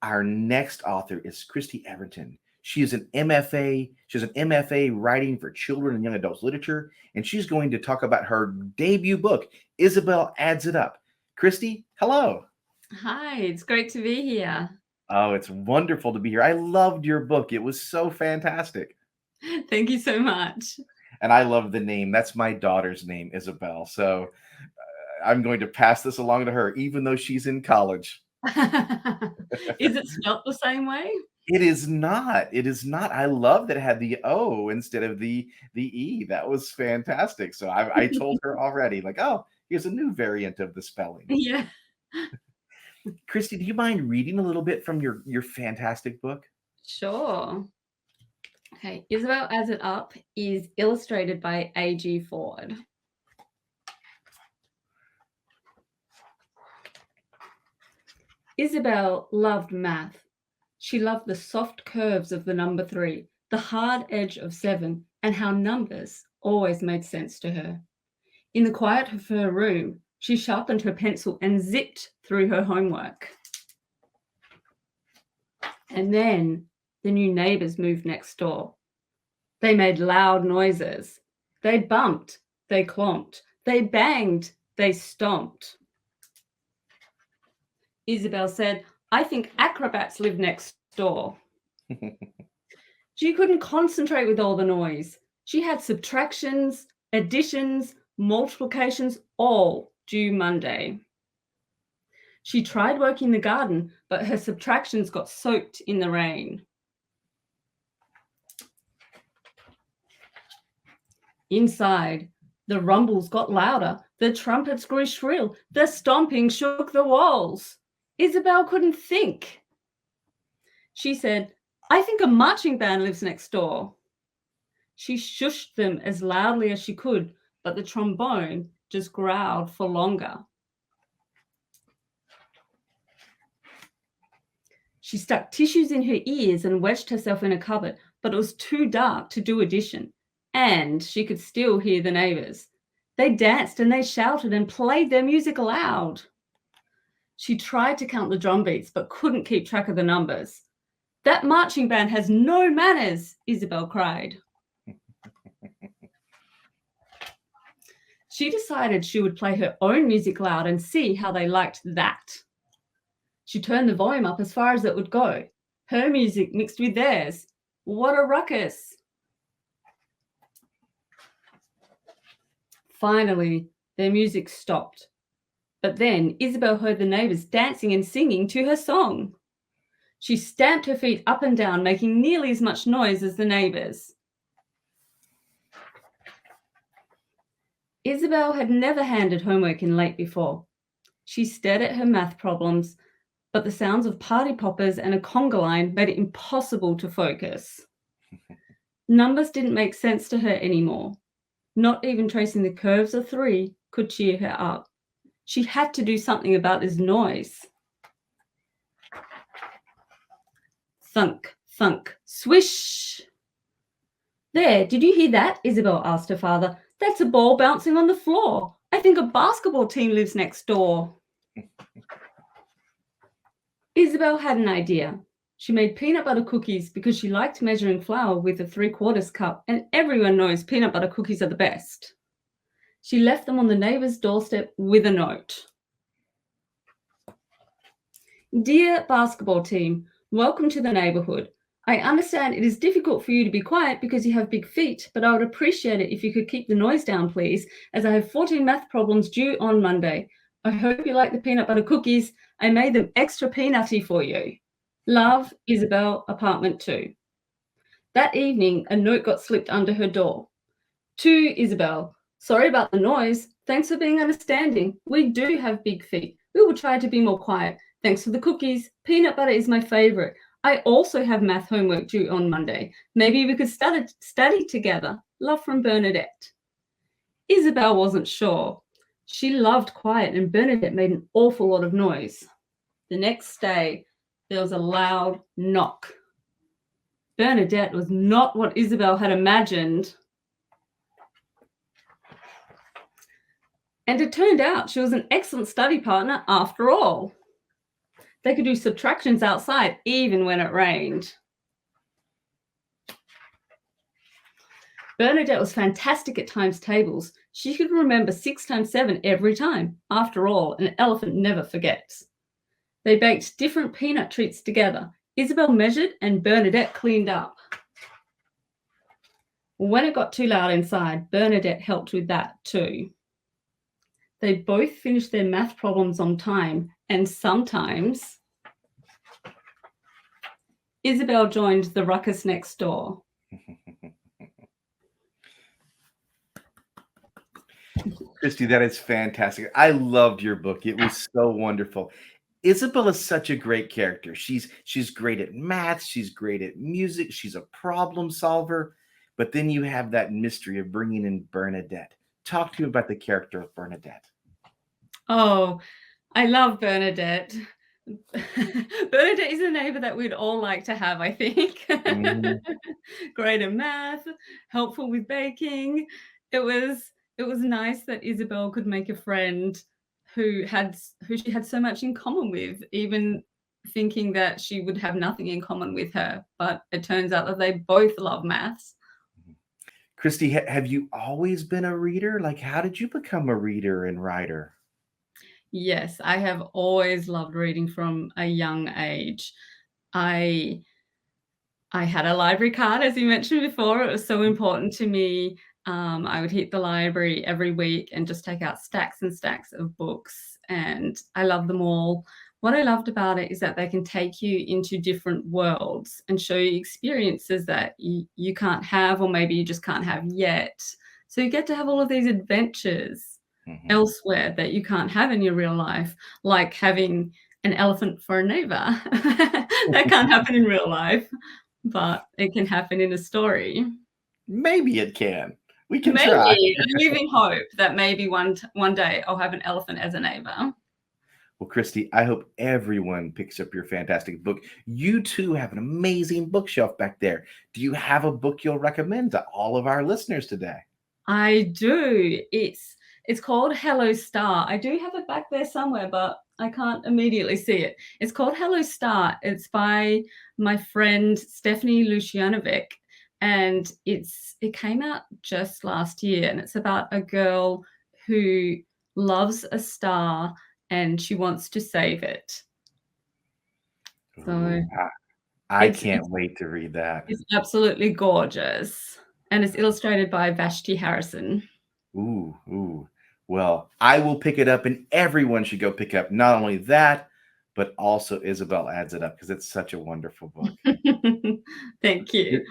Our next author is Kristy Everington. She is an MFA. She has an MFA writing for children and young adults literature, and she's going to talk about her debut book, Isobel Adds It Up. Kristy, hello. Hi, it's great to be here. Oh, it's wonderful to be here. I loved your book. It was so fantastic. Thank you so much. And I love the name. That's my daughter's name, Isabel. So I'm going to pass this along to her, even though she's in college. Is it spelt the same way? It is not. It is not. I love that it had the O instead of the E. That was fantastic. So I told her already, like, oh, here's a new variant of the spelling. Yeah. Kristy, do you mind reading a little bit from your fantastic book? Sure. Okay, Isobel Adds It Up is illustrated by A.G. Ford. Isobel loved math. She loved the soft curves of the number 3, the hard edge of 7, and how numbers always made sense to her. In the quiet of her room, she sharpened her pencil and zipped through her homework. And then the new neighbors moved next door. They made loud noises. They bumped, they clomped, they banged, they stomped. Isobel said, I think acrobats live next door. She couldn't concentrate with all the noise. She had subtractions, additions, multiplications, all due Monday. She tried working the garden, but her subtractions got soaked in the rain. Inside, the rumbles got louder, the trumpets grew shrill, the stomping shook the walls. Isobel couldn't think. She said, I think a marching band lives next door. She shushed them as loudly as she could, but the trombone just growled for longer. She stuck tissues in her ears and wedged herself in a cupboard, but it was too dark to do addition, and she could still hear the neighbors. They danced and they shouted and played their music aloud. She tried to count the drum beats, but couldn't keep track of the numbers. That marching band has no manners, Isobel cried. She decided she would play her own music loud and see how they liked that. She turned the volume up as far as it would go. Her music mixed with theirs. What a ruckus! Finally, their music stopped. But then Isobel heard the neighbors dancing and singing to her song. She stamped her feet up and down, making nearly as much noise as the neighbors. Isobel had never handed homework in late before. She stared at her math problems, but the sounds of party poppers and a conga line made it impossible to focus. Numbers didn't make sense to her anymore. Not even tracing the curves of 3 could cheer her up. She had to do something about this noise. Thunk, thunk, swish. There, did you hear that? Isobel asked her father. That's a ball bouncing on the floor. I think a basketball team lives next door. Isobel had an idea. She made peanut butter cookies because she liked measuring flour with a 3/4 cup, and everyone knows peanut butter cookies are the best. She left them on the neighbor's doorstep with a note. Dear basketball team, welcome to the neighborhood. I understand it is difficult for you to be quiet because you have big feet, but I would appreciate it if you could keep the noise down, please, as I have 14 math problems due on Monday. I hope you like the peanut butter cookies. I made them extra peanutty for you. Love, Isobel, apartment 2. That evening, a note got slipped under her door. To Isobel, sorry about the noise. Thanks for being understanding. We do have big feet. We will try to be more quiet. Thanks for the cookies. Peanut butter is my favorite. I also have math homework due on Monday. Maybe we could study together. Love from Bernadette. Isobel wasn't sure. She loved quiet, and Bernadette made an awful lot of noise. The next day, there was a loud knock. Bernadette was not what Isobel had imagined. And it turned out she was an excellent study partner after all. They could do subtractions outside even when it rained. Bernadette was fantastic at times tables. She could remember 6 times 7 every time. After all, an elephant never forgets. They baked different peanut treats together. Isobel measured and Bernadette cleaned up. When it got too loud inside, Bernadette helped with that too. They both finished their math problems on time, and sometimes Isobel joined the ruckus next door. Kristy, that is fantastic. I loved your book. It was so wonderful. Isobel is such a great character. She's great at math. She's great at music. She's a problem solver. But then you have that mystery of bringing in Bernadette. Talk to me about the character of Bernadette. Oh, I love Bernadette. Bernadette is a neighbor that we'd all like to have, I think. Great at math, helpful with baking. It was nice that Isobel could make a friend who she had so much in common with, even thinking that she would have nothing in common with her. But it turns out that they both love maths. Kristy, have you always been a reader? Like, how did you become a reader and writer? Yes, I have always loved reading from a young age. I had a library card, as you mentioned before. It was so important to me. I would hit the library every week and just take out stacks and stacks of books, and I love them all. What I loved about it is that they can take you into different worlds and show you experiences that you can't have, or maybe you just can't have yet. So you get to have all of these adventures elsewhere that you can't have in your real life, like having an elephant for a neighbor. That can't happen in real life, but it can happen in a story. Maybe it can. We can Maybe. try. I live in hope that maybe one day I'll have an elephant as a neighbor. Well, Kristy, I hope everyone picks up your fantastic book. You too have an amazing bookshelf back there. Do you have a book you'll recommend to all of our listeners today? I do. It's called Hello Star. I do have it back there somewhere, but I can't immediately see it. It's called Hello Star. It's by my friend Stephanie Lucianovic, and it came out just last year, and it's about a girl who loves a star and she wants to save it. So Ooh, I can't wait to read that. It's absolutely gorgeous, and it's illustrated by Vashti Harrison. Ooh. Well, I will pick it up, and everyone should go pick up not only that, but also Isobel Adds It Up, because it's such a wonderful book. Thank you.